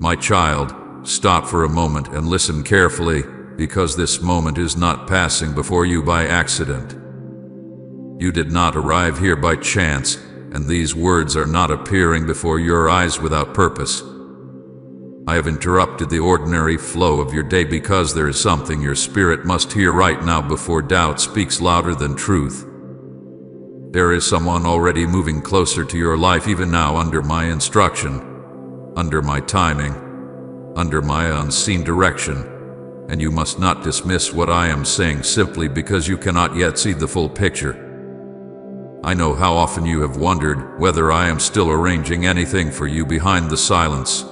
My child, stop for a moment and listen carefully, because this moment is not passing before you by accident. You did not arrive here by chance, and these words are not appearing before your eyes without purpose. I have interrupted the ordinary flow of your day because there is something your spirit must hear right now before doubt speaks louder than truth. There is someone already moving closer to your life even now under my instruction, under my timing, under my unseen direction, and you must not dismiss what I am saying simply because you cannot yet see the full picture. I know how often you have wondered whether I am still arranging anything for you behind the silence,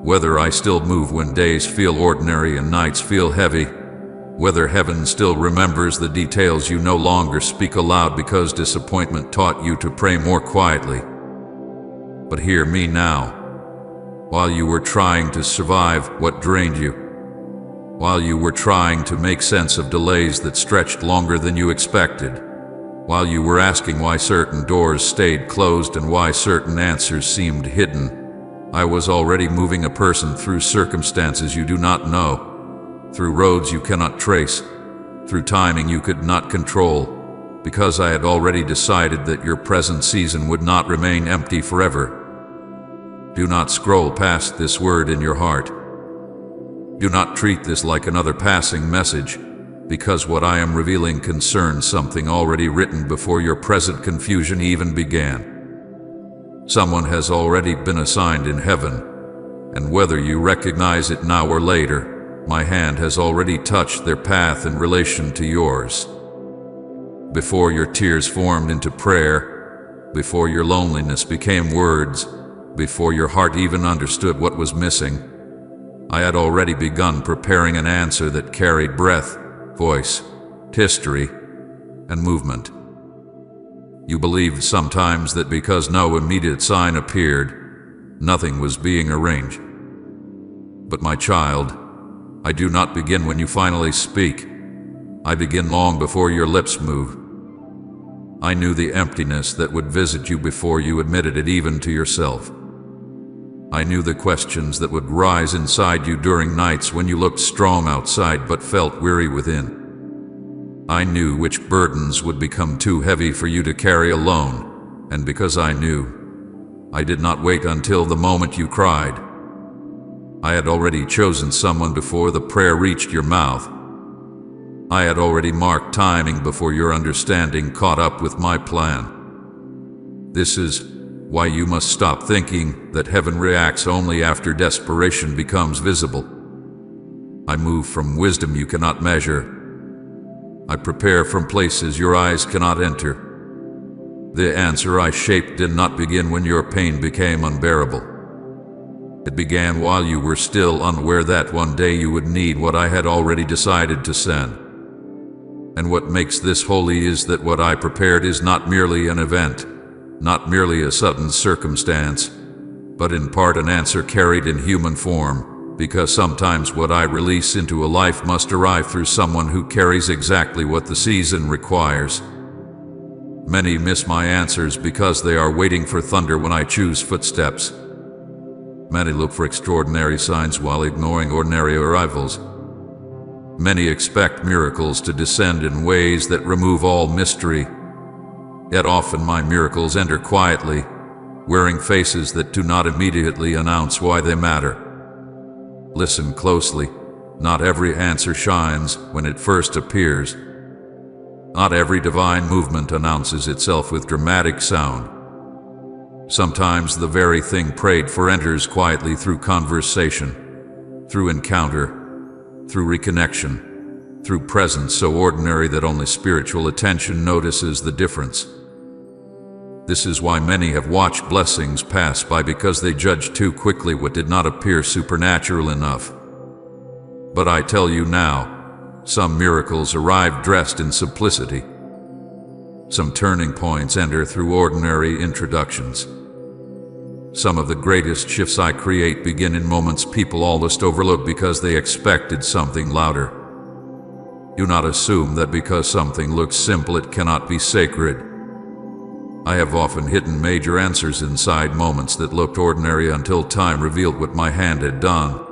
whether I still move when days feel ordinary and nights feel heavy, whether heaven still remembers the details you no longer speak aloud because disappointment taught you to pray more quietly. But hear me now. While you were trying to survive what drained you, while you were trying to make sense of delays that stretched longer than you expected, while you were asking why certain doors stayed closed and why certain answers seemed hidden, I was already moving a person through circumstances you do not know, through roads you cannot trace, through timing you could not control, because I had already decided that your present season would not remain empty forever. Do not scroll past this word in your heart. Do not treat this like another passing message, because what I am revealing concerns something already written before your present confusion even began. Someone has already been assigned in heaven, and whether you recognize it now or later, my hand has already touched their path in relation to yours. Before your tears formed into prayer, before your loneliness became words, before your heart even understood what was missing, I had already begun preparing an answer that carried breath, voice, history, and movement. You believed sometimes that because no immediate sign appeared, nothing was being arranged. But my child, I do not begin when you finally speak. I begin long before your lips move. I knew the emptiness that would visit you before you admitted it even to yourself. I knew the questions that would rise inside you during nights when you looked strong outside but felt weary within. I knew which burdens would become too heavy for you to carry alone, and because I knew, I did not wait until the moment you cried. I had already chosen someone before the prayer reached your mouth. I had already marked timing before your understanding caught up with my plan. This is why you must stop thinking that heaven reacts only after desperation becomes visible. I move from wisdom you cannot measure. I prepare from places your eyes cannot enter. The answer I shaped did not begin when your pain became unbearable. It began while you were still unaware that one day you would need what I had already decided to send. And what makes this holy is that what I prepared is not merely an event, not merely a sudden circumstance, but in part an answer carried in human form, because sometimes what I release into a life must arrive through someone who carries exactly what the season requires. Many miss my answers because they are waiting for thunder when I choose footsteps. Many look for extraordinary signs while ignoring ordinary arrivals. Many expect miracles to descend in ways that remove all mystery. Yet often my miracles enter quietly, wearing faces that do not immediately announce why they matter. Listen closely. Not every answer shines when it first appears. Not every divine movement announces itself with dramatic sound. Sometimes the very thing prayed for enters quietly through conversation, through encounter, through reconnection, through presence so ordinary that only spiritual attention notices the difference. This is why many have watched blessings pass by, because they judged too quickly what did not appear supernatural enough. But I tell you now, some miracles arrive dressed in simplicity. Some turning points enter through ordinary introductions. Some of the greatest shifts I create begin in moments people almost overlook because they expected something louder. Do not assume that because something looks simple it cannot be sacred. I have often hidden major answers inside moments that looked ordinary until time revealed what my hand had done.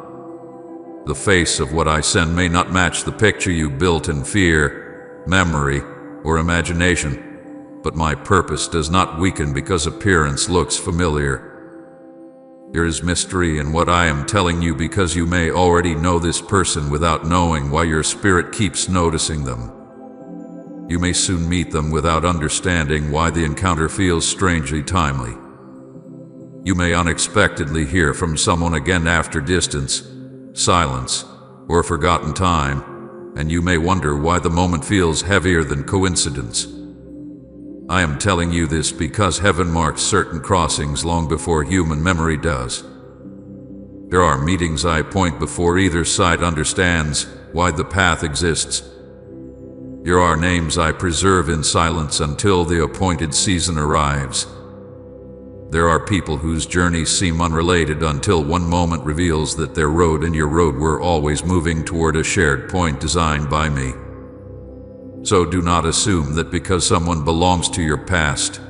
The face of what I send may not match the picture you built in fear, memory, or imagination, but my purpose does not weaken because appearance looks familiar. There is mystery in what I am telling you because you may already know this person without knowing why your spirit keeps noticing them. You may soon meet them without understanding why the encounter feels strangely timely. You may unexpectedly hear from someone again after distance, silence, or forgotten time, and you may wonder why the moment feels heavier than coincidence. I am telling you this because heaven marks certain crossings long before human memory does. There are meetings I point before either side understands why the path exists. There are names I preserve in silence until the appointed season arrives. There are people whose journeys seem unrelated until one moment reveals that their road and your road were always moving toward a shared point designed by me. So do not assume that because someone belongs to your past,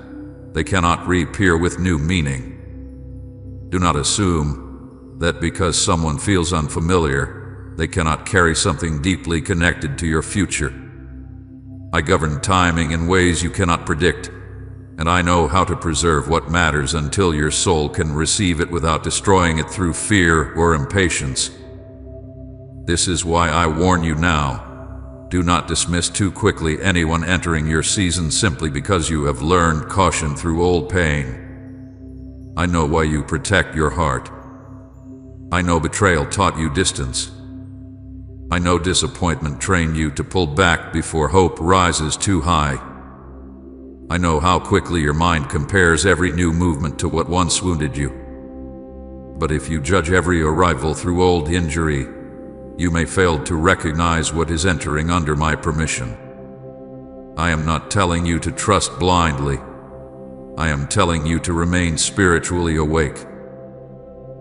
they cannot reappear with new meaning. Do not assume that because someone feels unfamiliar, they cannot carry something deeply connected to your future. I govern timing in ways you cannot predict, and I know how to preserve what matters until your soul can receive it without destroying it through fear or impatience. This is why I warn you now. Do not dismiss too quickly anyone entering your season simply because you have learned caution through old pain. I know why you protect your heart. I know betrayal taught you distance. I know disappointment trained you to pull back before hope rises too high. I know how quickly your mind compares every new movement to what once wounded you. But if you judge every arrival through old injury, you may fail to recognize what is entering under my permission. I am not telling you to trust blindly. I am telling you to remain spiritually awake.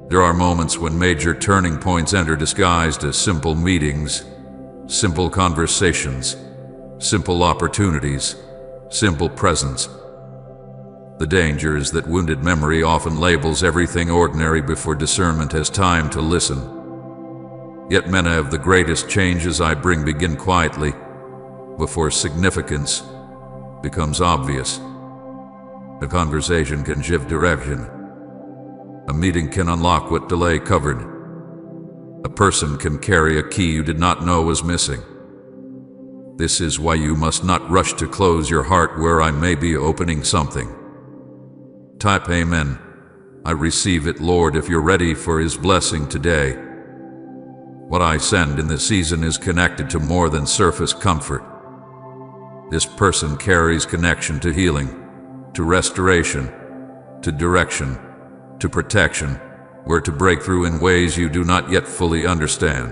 There are moments when major turning points enter disguised as simple meetings, simple conversations, simple opportunities, simple presence. The danger is that wounded memory often labels everything ordinary before discernment has time to listen. Yet many of the greatest changes I bring begin quietly, before significance becomes obvious. A conversation can shift direction. A meeting can unlock what delay covered. A person can carry a key you did not know was missing. This is why you must not rush to close your heart where I may be opening something. Type Amen. I receive it, Lord, if you're ready for His blessing today. What I send in this season is connected to more than surface comfort. This person carries connection to healing, to restoration, to direction, to protection, or to breakthrough in ways you do not yet fully understand.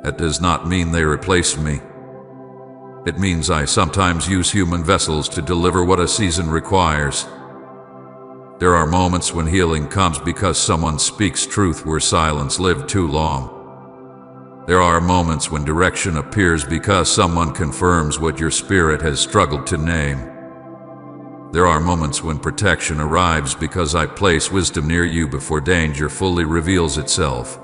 That does not mean they replace me. It means I sometimes use human vessels to deliver what a season requires. There are moments when healing comes because someone speaks truth where silence lived too long. There are moments when direction appears because someone confirms what your spirit has struggled to name. There are moments when protection arrives because I place wisdom near you before danger fully reveals itself.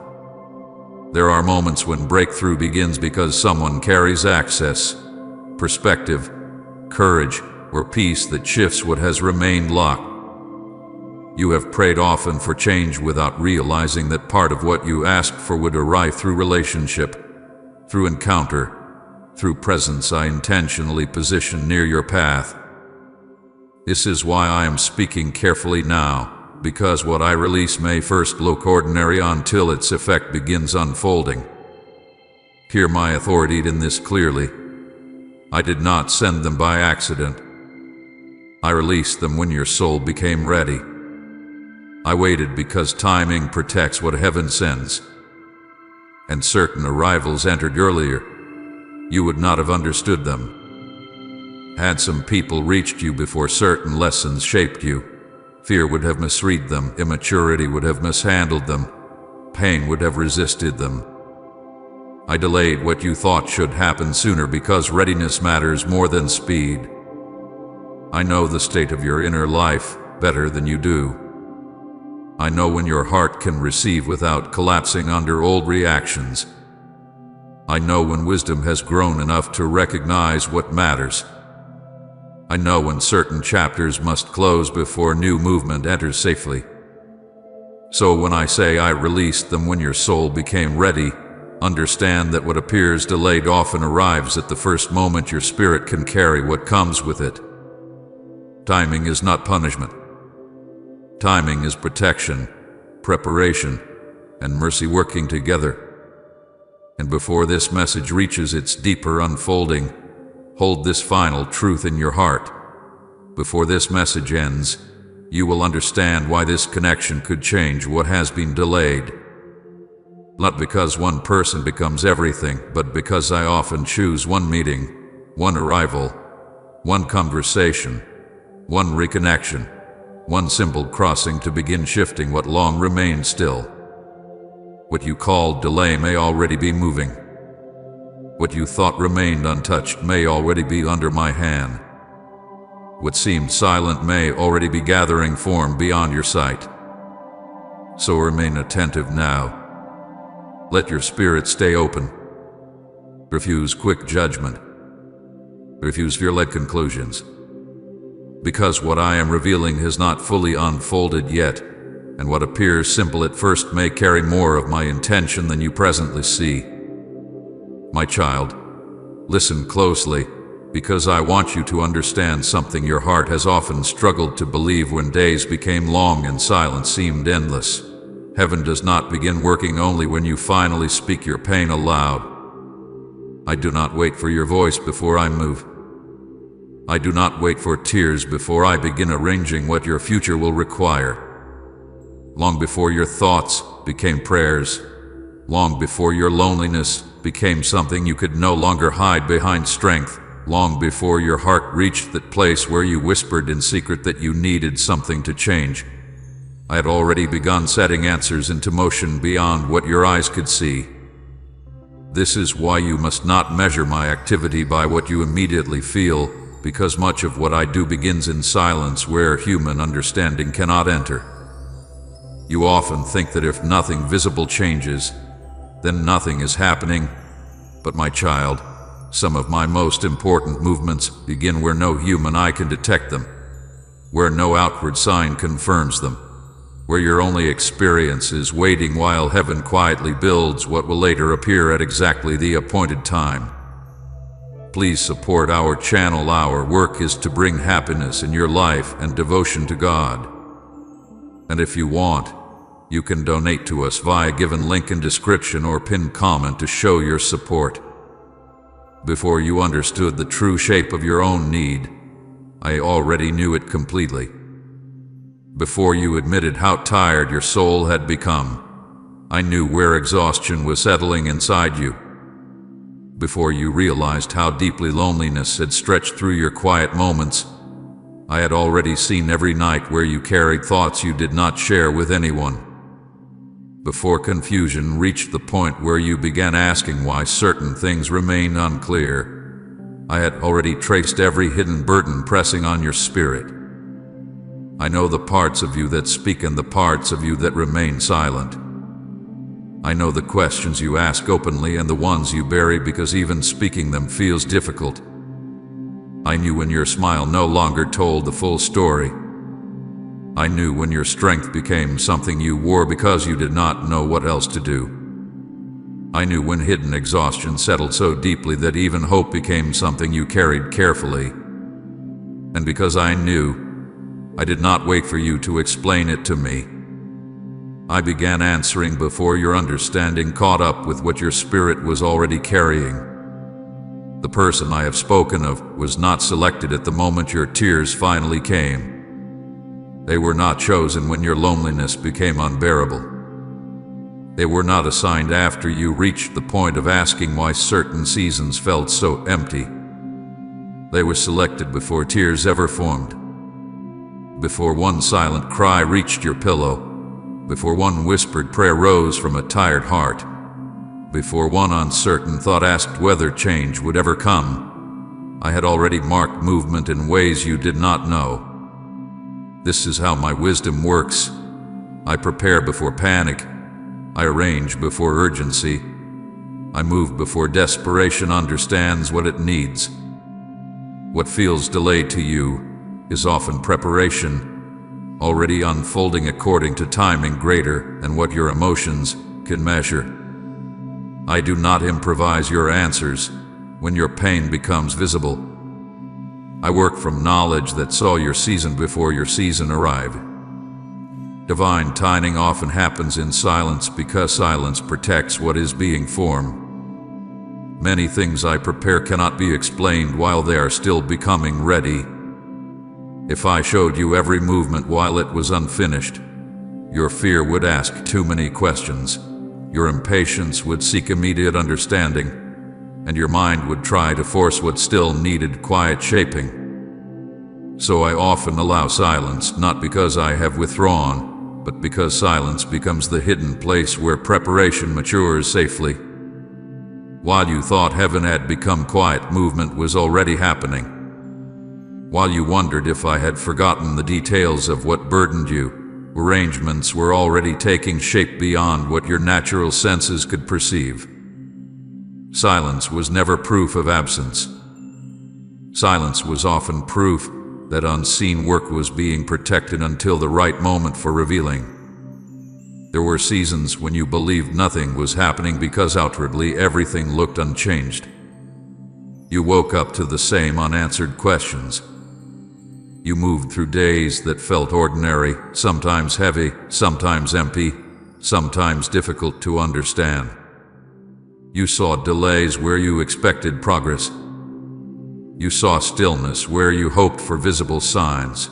There are moments when breakthrough begins because someone carries access, perspective, courage, or peace that shifts what has remained locked. You have prayed often for change without realizing that part of what you asked for would arrive through relationship, through encounter, through presence I intentionally position near your path. This is why I am speaking carefully now, because what I release may first look ordinary until its effect begins unfolding. Hear my authority in this clearly. I did not send them by accident. I released them when your soul became ready. I waited because timing protects what heaven sends. And certain arrivals entered earlier. You would not have understood them. Had some people reached you before certain lessons shaped you, fear would have misread them, immaturity would have mishandled them, pain would have resisted them. I delayed what you thought should happen sooner because readiness matters more than speed. I know the state of your inner life better than you do. I know when your heart can receive without collapsing under old reactions. I know when wisdom has grown enough to recognize what matters. I know when certain chapters must close before new movement enters safely. So when I say I released them when your soul became ready, understand that what appears delayed often arrives at the first moment your spirit can carry what comes with it. Timing is not punishment. Timing is protection, preparation, and mercy working together. And before this message reaches its deeper unfolding, hold this final truth in your heart. Before this message ends, you will understand why this connection could change what has been delayed. Not because one person becomes everything, but because I often choose one meeting, one arrival, one conversation, one reconnection, one simple crossing to begin shifting what long remained still. What you called delay may already be moving. What you thought remained untouched may already be under my hand. What seemed silent may already be gathering form beyond your sight. So remain attentive now. Let your spirit stay open. Refuse quick judgment. Refuse fear-led conclusions. Because what I am revealing has not fully unfolded yet, and what appears simple at first may carry more of my intention than you presently see. My child, listen closely, because I want you to understand something your heart has often struggled to believe when days became long and silence seemed endless. Heaven does not begin working only when you finally speak your pain aloud. I do not wait for your voice before I move. I do not wait for tears before I begin arranging what your future will require. Long before your thoughts became prayers, long before your loneliness became something you could no longer hide behind strength, long before your heart reached that place where you whispered in secret that you needed something to change, I had already begun setting answers into motion beyond what your eyes could see. This is why you must not measure my activity by what you immediately feel, because much of what I do begins in silence where human understanding cannot enter. You often think that if nothing visible changes, then nothing is happening. But my child, some of my most important movements begin where no human eye can detect them, where no outward sign confirms them, where your only experience is waiting while heaven quietly builds what will later appear at exactly the appointed time. Please support our channel. Our work is to bring happiness in your life and devotion to God. And if you want, you can donate to us via given link in description or pinned comment to show your support. Before you understood the true shape of your own need, I already knew it completely. Before you admitted how tired your soul had become, I knew where exhaustion was settling inside you. Before you realized how deeply loneliness had stretched through your quiet moments, I had already seen every night where you carried thoughts you did not share with anyone. Before confusion reached the point where you began asking why certain things remained unclear, I had already traced every hidden burden pressing on your spirit. I know the parts of you that speak and the parts of you that remain silent. I know the questions you ask openly and the ones you bury because even speaking them feels difficult. I knew when your smile no longer told the full story. I knew when your strength became something you wore because you did not know what else to do. I knew when hidden exhaustion settled so deeply that even hope became something you carried carefully. And because I knew, I did not wait for you to explain it to me. I began answering before your understanding caught up with what your spirit was already carrying. The person I have spoken of was not selected at the moment your tears finally came. They were not chosen when your loneliness became unbearable. They were not assigned after you reached the point of asking why certain seasons felt so empty. They were selected before tears ever formed. Before one silent cry reached your pillow. Before one whispered prayer rose from a tired heart. Before one uncertain thought asked whether change would ever come. I had already marked movement in ways you did not know. This is how my wisdom works. I prepare before panic. I arrange before urgency. I move before desperation understands what it needs. What feels delayed to you is often preparation, already unfolding according to timing greater than what your emotions can measure. I do not improvise your answers when your pain becomes visible. I work from knowledge that saw your season before your season arrived. Divine timing often happens in silence because silence protects what is being formed. Many things I prepare cannot be explained while they are still becoming ready. If I showed you every movement while it was unfinished, your fear would ask too many questions, your impatience would seek immediate understanding, and your mind would try to force what still needed quiet shaping. So I often allow silence, not because I have withdrawn, but because silence becomes the hidden place where preparation matures safely. While you thought heaven had become quiet, movement was already happening. While you wondered if I had forgotten the details of what burdened you, arrangements were already taking shape beyond what your natural senses could perceive. Silence was never proof of absence. Silence was often proof that unseen work was being protected until the right moment for revealing. There were seasons when you believed nothing was happening because outwardly everything looked unchanged. You woke up to the same unanswered questions. You moved through days that felt ordinary, sometimes heavy, sometimes empty, sometimes difficult to understand. You saw delays where you expected progress. You saw stillness where you hoped for visible signs.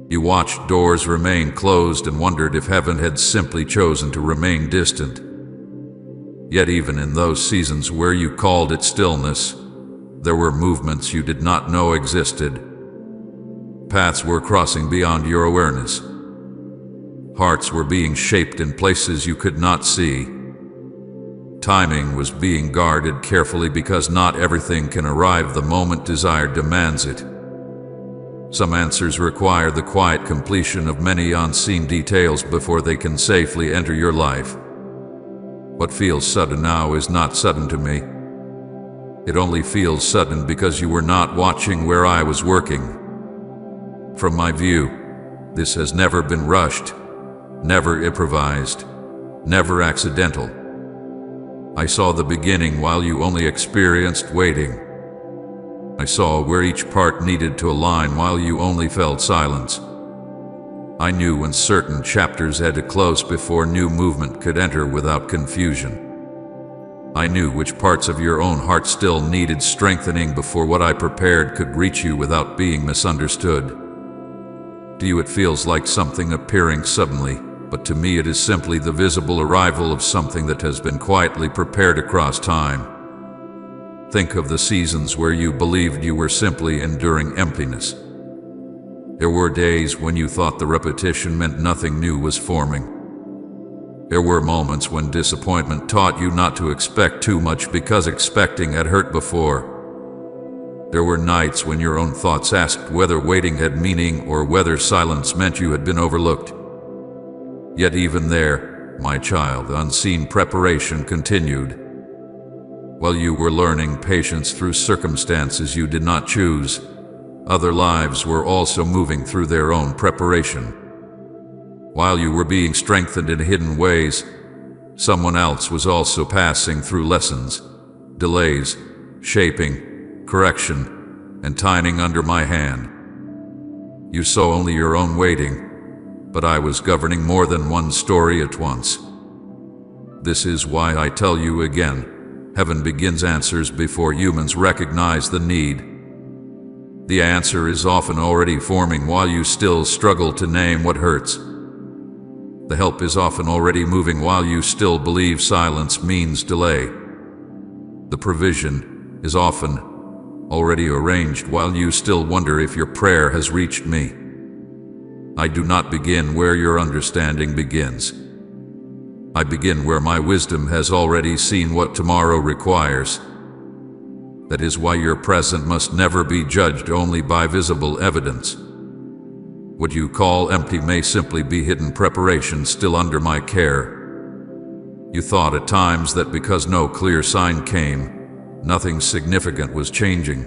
You watched doors remain closed and wondered if heaven had simply chosen to remain distant. Yet even in those seasons where you called it stillness, there were movements you did not know existed. Paths were crossing beyond your awareness. Hearts were being shaped in places you could not see. Timing was being guarded carefully because not everything can arrive the moment desire demands it. Some answers require the quiet completion of many unseen details before they can safely enter your life. What feels sudden now is not sudden to me. It only feels sudden because you were not watching where I was working. From my view, this has never been rushed, never improvised, never accidental. I saw the beginning while you only experienced waiting. I saw where each part needed to align while you only felt silence. I knew when certain chapters had to close before new movement could enter without confusion. I knew which parts of your own heart still needed strengthening before what I prepared could reach you without being misunderstood. To you it feels like something appearing suddenly, but to me it is simply the visible arrival of something that has been quietly prepared across time. Think of the seasons where you believed you were simply enduring emptiness. There were days when you thought the repetition meant nothing new was forming. There were moments when disappointment taught you not to expect too much because expecting had hurt before. There were nights when your own thoughts asked whether waiting had meaning or whether silence meant you had been overlooked. Yet even there, my child, unseen preparation continued. While you were learning patience through circumstances you did not choose, other lives were also moving through their own preparation. While you were being strengthened in hidden ways, someone else was also passing through lessons, delays, shaping, correction, and timing under my hand. You saw only your own waiting, but I was governing more than one story at once. This is why I tell you again, heaven begins answers before humans recognize the need. The answer is often already forming while you still struggle to name what hurts. The help is often already moving while you still believe silence means delay. The provision is often already arranged while you still wonder if your prayer has reached me. I do not begin where your understanding begins. I begin where my wisdom has already seen what tomorrow requires. That is why your present must never be judged only by visible evidence. What you call empty may simply be hidden preparation still under my care. You thought at times that because no clear sign came, nothing significant was changing.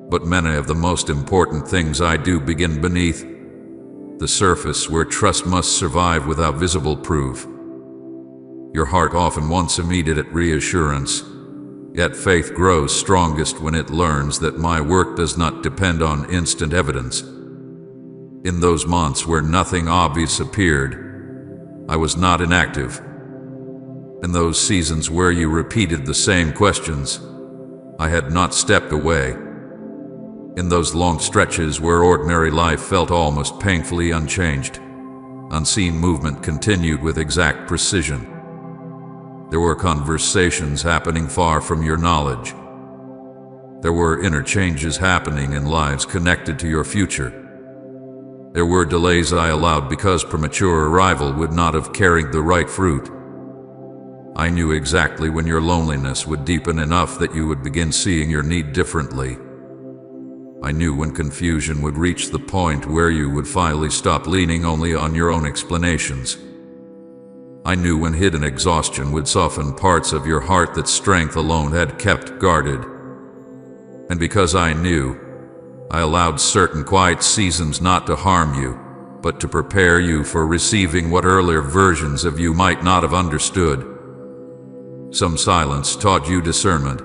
But many of the most important things I do begin beneath the surface, where trust must survive without visible proof. Your heart often wants immediate reassurance, yet faith grows strongest when it learns that my work does not depend on instant evidence. In those months where nothing obvious appeared, I was not inactive. In those seasons where you repeated the same questions, I had not stepped away. In those long stretches where ordinary life felt almost painfully unchanged, unseen movement continued with exact precision. There were conversations happening far from your knowledge. There were interchanges happening in lives connected to your future. There were delays I allowed because premature arrival would not have carried the right fruit. I knew exactly when your loneliness would deepen enough that you would begin seeing your need differently. I knew when confusion would reach the point where you would finally stop leaning only on your own explanations. I knew when hidden exhaustion would soften parts of your heart that strength alone had kept guarded. And because I knew, I allowed certain quiet seasons not to harm you, but to prepare you for receiving what earlier versions of you might not have understood. Some silence taught you discernment.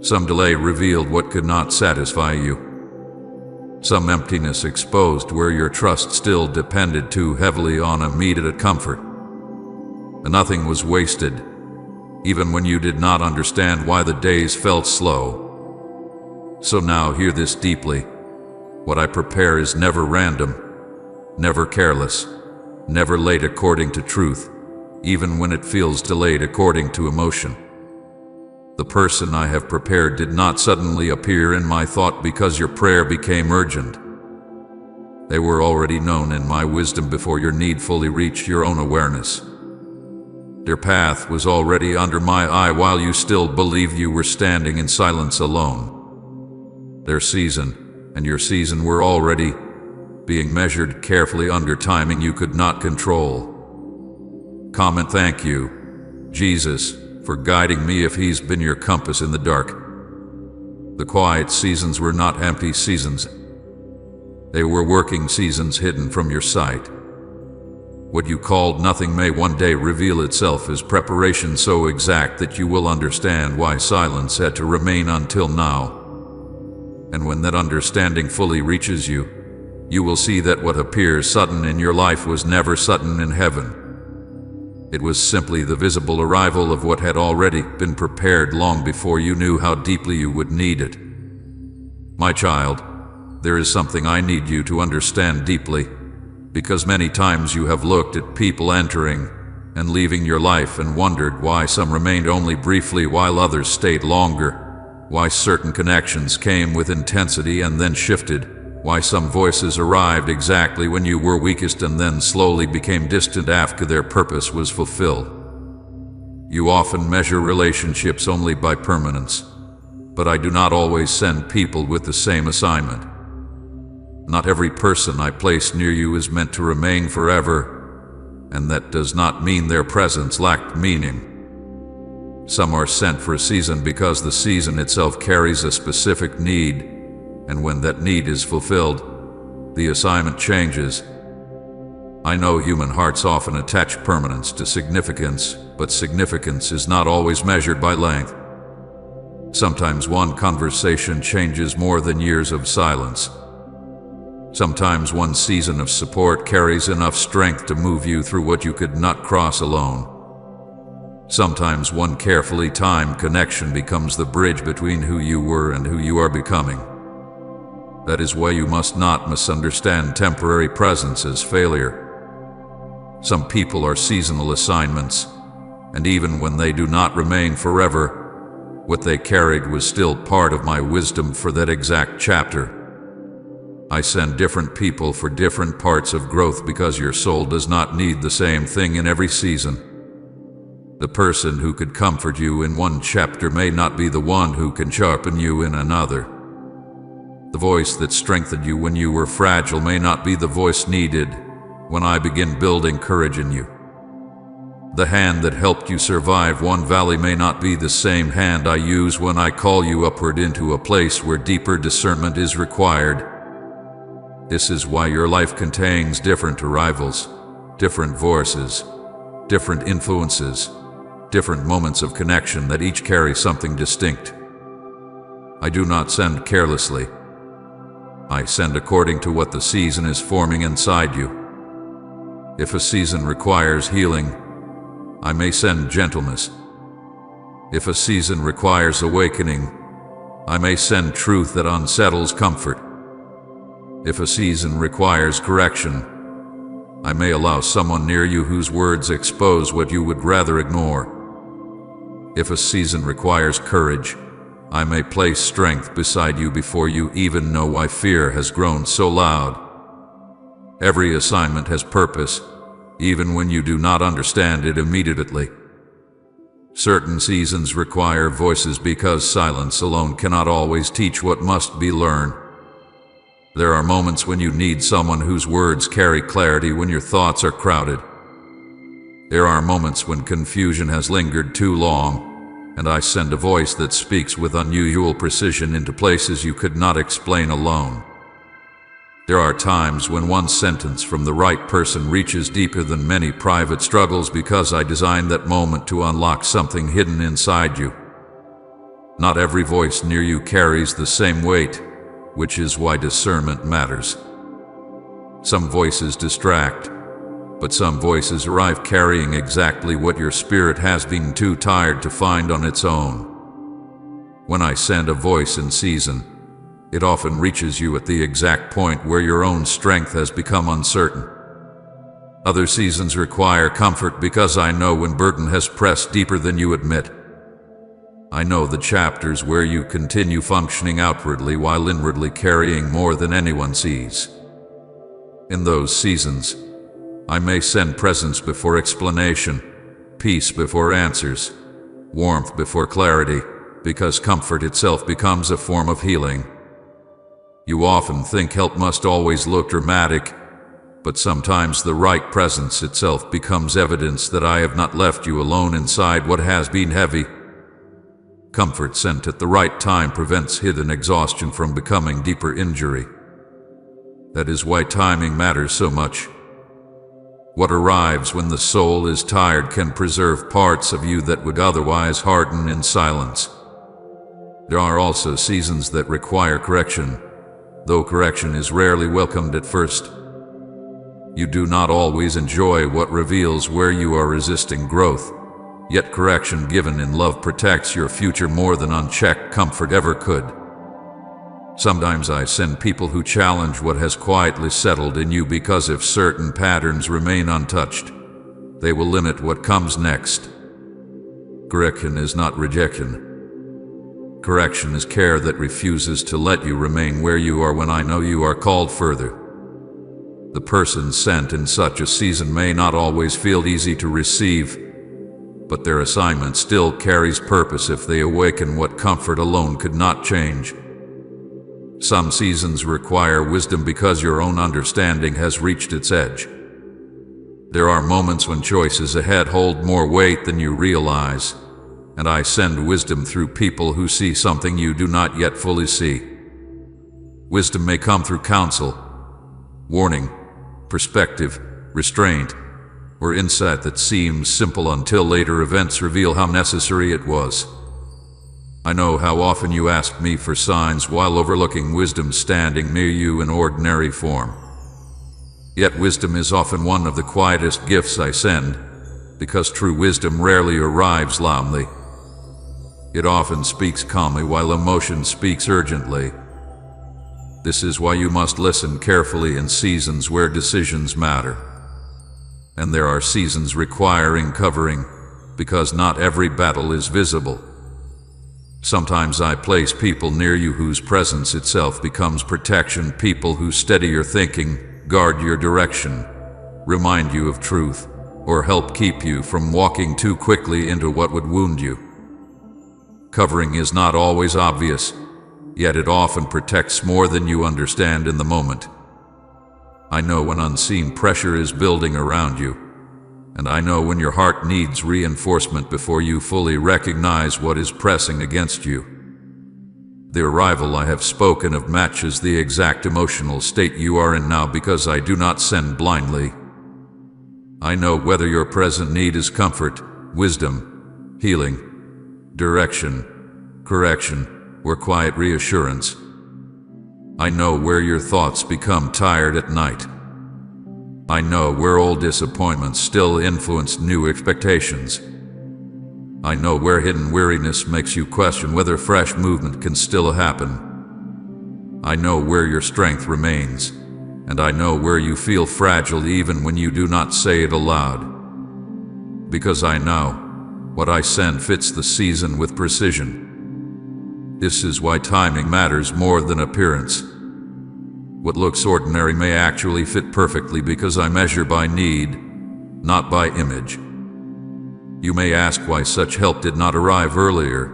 Some delay revealed what could not satisfy you. Some emptiness exposed where your trust still depended too heavily on immediate comfort. And nothing was wasted, even when you did not understand why the days felt slow. So now hear this deeply. What I prepare is never random, never careless, never late according to truth, even when it feels delayed according to emotion. The person I have prepared did not suddenly appear in my thought because your prayer became urgent. They were already known in my wisdom before your need fully reached your own awareness. Their path was already under my eye while you still believed you were standing in silence alone. Their season and your season were already being measured carefully under timing you could not control. Comment thank you, Jesus, for guiding me if he's been your compass in the dark. The quiet seasons were not empty seasons. They were working seasons hidden from your sight. What you called nothing may one day reveal itself as preparation so exact that you will understand why silence had to remain until now. And when that understanding fully reaches you, you will see that what appears sudden in your life was never sudden in heaven. It was simply the visible arrival of what had already been prepared long before you knew how deeply you would need it. My child, there is something I need you to understand deeply, because many times you have looked at people entering and leaving your life and wondered why some remained only briefly while others stayed longer, why certain connections came with intensity and then shifted, why some voices arrived exactly when you were weakest and then slowly became distant after their purpose was fulfilled. You often measure relationships only by permanence, but I do not always send people with the same assignment. Not every person I place near you is meant to remain forever, and that does not mean their presence lacked meaning. Some are sent for a season because the season itself carries a specific need, and when that need is fulfilled, the assignment changes. I know human hearts often attach permanence to significance, but significance is not always measured by length. Sometimes one conversation changes more than years of silence. Sometimes one season of support carries enough strength to move you through what you could not cross alone. Sometimes one carefully timed connection becomes the bridge between who you were and who you are becoming. That is why you must not misunderstand temporary presence as failure. Some people are seasonal assignments, and even when they do not remain forever, what they carried was still part of my wisdom for that exact chapter. I send different people for different parts of growth because your soul does not need the same thing in every season. The person who could comfort you in one chapter may not be the one who can sharpen you in another. The voice that strengthened you when you were fragile may not be the voice needed when I begin building courage in you. The hand that helped you survive one valley may not be the same hand I use when I call you upward into a place where deeper discernment is required. This is why your life contains different arrivals, different voices, different influences, different moments of connection that each carry something distinct. I do not send carelessly. I send according to what the season is forming inside you. If a season requires healing, I may send gentleness. If a season requires awakening, I may send truth that unsettles comfort. If a season requires correction, I may allow someone near you whose words expose what you would rather ignore. If a season requires courage, I may place strength beside you before you even know why fear has grown so loud. Every assignment has purpose, even when you do not understand it immediately. Certain seasons require voices because silence alone cannot always teach what must be learned. There are moments when you need someone whose words carry clarity when your thoughts are crowded. There are moments when confusion has lingered too long, and I send a voice that speaks with unusual precision into places you could not explain alone. There are times when one sentence from the right person reaches deeper than many private struggles because I designed that moment to unlock something hidden inside you. Not every voice near you carries the same weight, which is why discernment matters. Some voices distract, but some voices arrive carrying exactly what your spirit has been too tired to find on its own. When I send a voice in season, it often reaches you at the exact point where your own strength has become uncertain. Other seasons require comfort because I know when burden has pressed deeper than you admit. I know the chapters where you continue functioning outwardly while inwardly carrying more than anyone sees. In those seasons, I may send presence before explanation, peace before answers, warmth before clarity, because comfort itself becomes a form of healing. You often think help must always look dramatic, but sometimes the right presence itself becomes evidence that I have not left you alone inside what has been heavy. Comfort sent at the right time prevents hidden exhaustion from becoming deeper injury. That is why timing matters so much. What arrives when the soul is tired can preserve parts of you that would otherwise harden in silence. There are also seasons that require correction, though correction is rarely welcomed at first. You do not always enjoy what reveals where you are resisting growth, yet correction given in love protects your future more than unchecked comfort ever could. Sometimes I send people who challenge what has quietly settled in you because if certain patterns remain untouched, they will limit what comes next. Correction is not rejection. Correction is care that refuses to let you remain where you are when I know you are called further. The person sent in such a season may not always feel easy to receive, but their assignment still carries purpose if they awaken what comfort alone could not change. Some seasons require wisdom because your own understanding has reached its edge. There are moments when choices ahead hold more weight than you realize, and I send wisdom through people who see something you do not yet fully see. Wisdom may come through counsel, warning, perspective, restraint, or insight that seems simple until later events reveal how necessary it was. I know how often you ask me for signs while overlooking wisdom standing near you in ordinary form. Yet wisdom is often one of the quietest gifts I send, because true wisdom rarely arrives loudly. It often speaks calmly while emotion speaks urgently. This is why you must listen carefully in seasons where decisions matter. And there are seasons requiring covering, because not every battle is visible. Sometimes I place people near you whose presence itself becomes protection, people who steady your thinking, guard your direction, remind you of truth, or help keep you from walking too quickly into what would wound you. Covering is not always obvious, yet it often protects more than you understand in the moment. I know when unseen pressure is building around you, and I know when your heart needs reinforcement before you fully recognize what is pressing against you. The arrival I have spoken of matches the exact emotional state you are in now, because I do not send blindly. I know whether your present need is comfort, wisdom, healing, direction, correction, or quiet reassurance. I know where your thoughts become tired at night. I know where old disappointments still influence new expectations. I know where hidden weariness makes you question whether fresh movement can still happen. I know where your strength remains, and I know where you feel fragile even when you do not say it aloud. Because I know what I send fits the season with precision. This is why timing matters more than appearance. What looks ordinary may actually fit perfectly, because I measure by need, not by image. You may ask why such help did not arrive earlier.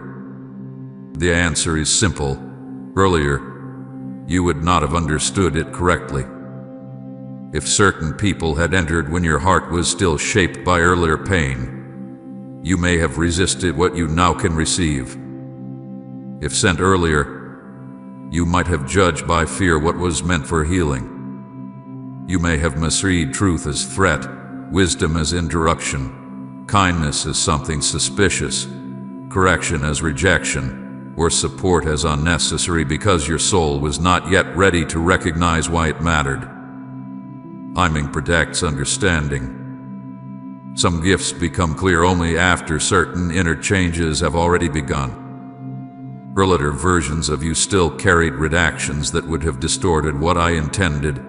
The answer is simple. Earlier, you would not have understood it correctly. If certain people had entered when your heart was still shaped by earlier pain, you may have resisted what you now can receive. If sent earlier, you might have judged by fear what was meant for healing. You may have misread truth as threat, wisdom as interruption, kindness as something suspicious, correction as rejection, or support as unnecessary, because your soul was not yet ready to recognize why it mattered. Timing protects understanding. Some gifts become clear only after certain inner changes have already begun. Earlier versions of you still carried redactions that would have distorted what I intended.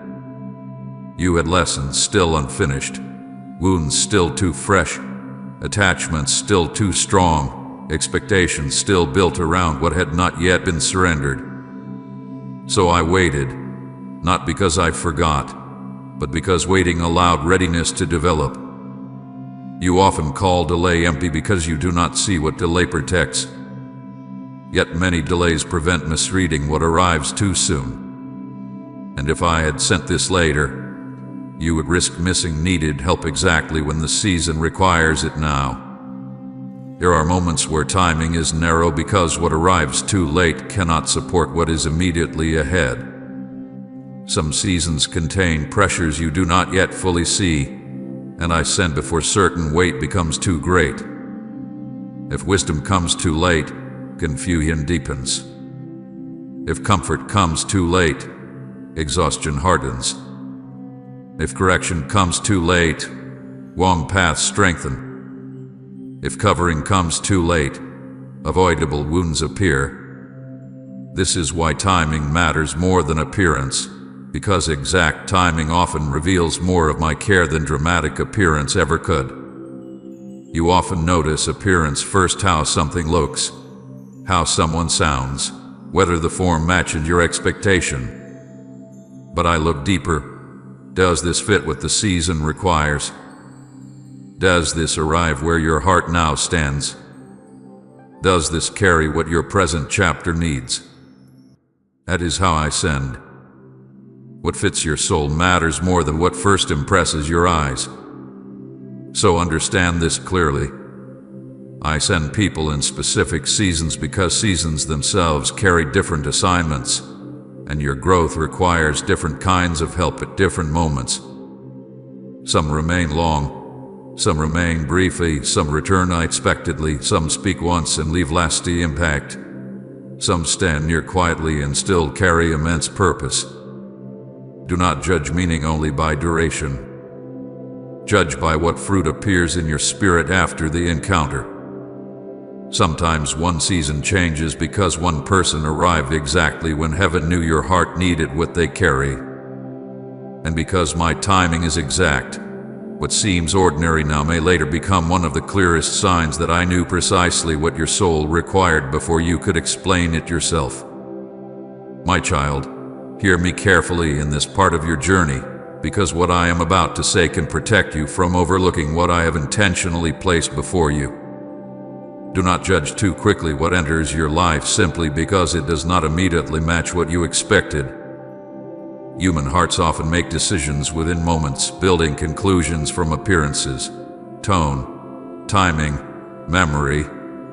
You had lessons still unfinished, wounds still too fresh, attachments still too strong, expectations still built around what had not yet been surrendered. So I waited, not because I forgot, but because waiting allowed readiness to develop. You often call delay empty because you do not see what delay protects. Yet many delays prevent misreading what arrives too soon. And if I had sent this later, you would risk missing needed help exactly when the season requires it now. There are moments where timing is narrow because what arrives too late cannot support what is immediately ahead. Some seasons contain pressures you do not yet fully see, and I send before certain weight becomes too great. If wisdom comes too late, confusion deepens. If comfort comes too late, exhaustion hardens. If correction comes too late, wrong paths strengthen. If covering comes too late, avoidable wounds appear. This is why timing matters more than appearance, because exact timing often reveals more of my care than dramatic appearance ever could. You often notice appearance first, how something looks, how someone sounds, whether the form matches your expectation. But I look deeper. Does this fit what the season requires? Does this arrive where your heart now stands? Does this carry what your present chapter needs? That is how I send. What fits your soul matters more than what first impresses your eyes. So understand this clearly. I send people in specific seasons because seasons themselves carry different assignments, and your growth requires different kinds of help at different moments. Some remain long, some remain briefly, some return unexpectedly, some speak once and leave lasting impact. Some stand near quietly and still carry immense purpose. Do not judge meaning only by duration. Judge by what fruit appears in your spirit after the encounter. Sometimes one season changes because one person arrived exactly when heaven knew your heart needed what they carry. And because my timing is exact, what seems ordinary now may later become one of the clearest signs that I knew precisely what your soul required before you could explain it yourself. My child, hear me carefully in this part of your journey. because what I am about to say can protect you from overlooking what I have intentionally placed before you. Do not judge too quickly what enters your life simply because it does not immediately match what you expected. Human hearts often make decisions within moments, building conclusions from appearances, tone, timing, memory,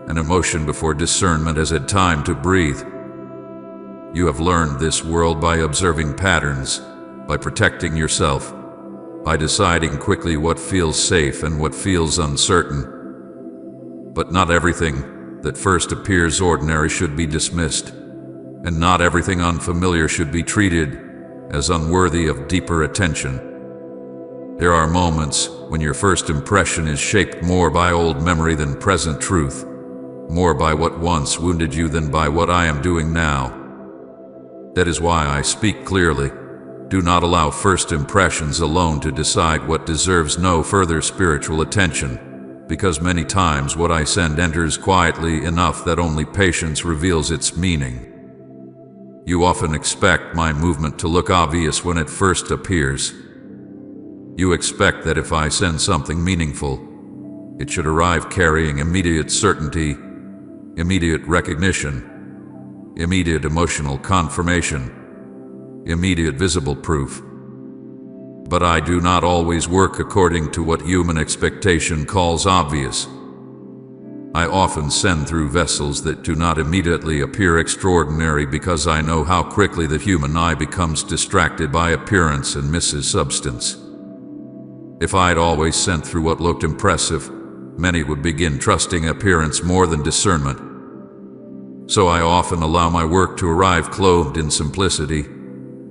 and emotion before discernment has had time to breathe. You have learned this world by observing patterns, by protecting yourself, by deciding quickly what feels safe and what feels uncertain. But not everything that first appears ordinary should be dismissed, and not everything unfamiliar should be treated as unworthy of deeper attention. There are moments when your first impression is shaped more by old memory than present truth, more by what once wounded you than by what I am doing now. That is why I speak clearly. Do not allow first impressions alone to decide what deserves no further spiritual attention, because many times what I send enters quietly enough that only patience reveals its meaning. You often expect my movement to look obvious when it first appears. You expect that if I send something meaningful, it should arrive carrying immediate certainty, immediate recognition, immediate emotional confirmation, immediate visible proof. But I do not always work according to what human expectation calls obvious. I often send through vessels that do not immediately appear extraordinary because I know how quickly the human eye becomes distracted by appearance and misses substance. If I'd always sent through what looked impressive, many would begin trusting appearance more than discernment. So I often allow my work to arrive clothed in simplicity,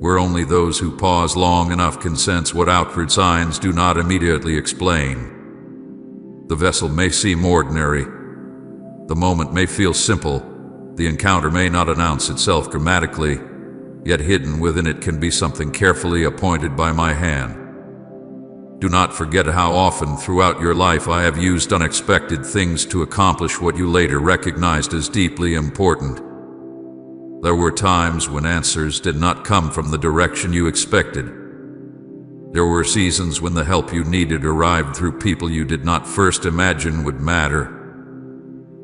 where only those who pause long enough can sense what outward signs do not immediately explain. The vessel may seem ordinary, the moment may feel simple, the encounter may not announce itself grammatically, yet hidden within it can be something carefully appointed by my hand. Do not forget how often throughout your life I have used unexpected things to accomplish what you later recognized as deeply important. There were times when answers did not come from the direction you expected. There were seasons when the help you needed arrived through people you did not first imagine would matter.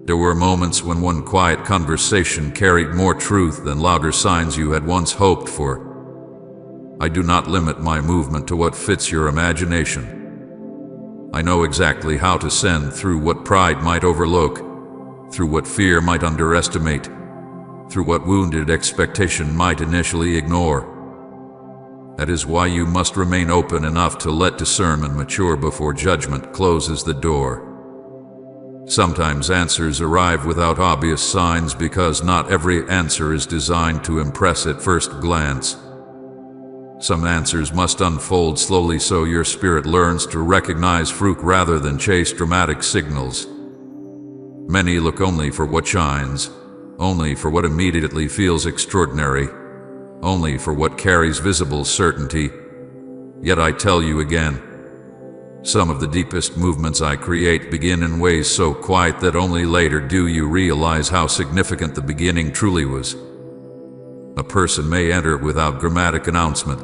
There were moments when one quiet conversation carried more truth than louder signs you had once hoped for. I do not limit my movement to what fits your imagination. I know exactly how to send through what pride might overlook, through what fear might underestimate, through what wounded expectation might initially ignore. That is why you must remain open enough to let discernment mature before judgment closes the door. Sometimes answers arrive without obvious signs because not every answer is designed to impress at first glance. Some answers must unfold slowly so your spirit learns to recognize fruit rather than chase dramatic signals. Many look only for what shines, only for what immediately feels extraordinary, only for what carries visible certainty. Yet I tell you again, some of the deepest movements I create begin in ways so quiet that only later do you realize how significant the beginning truly was. A person may enter without dramatic announcement.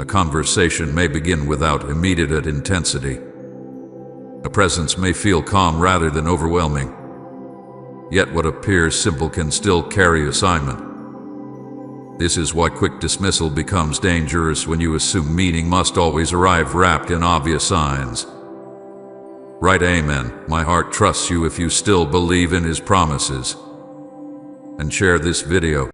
A conversation may begin without immediate intensity. A presence may feel calm rather than overwhelming. Yet what appears simple can still carry assignment. This is why quick dismissal becomes dangerous when you assume meaning must always arrive wrapped in obvious signs. Write Amen. My heart trusts you if you still believe in His promises. And share this video.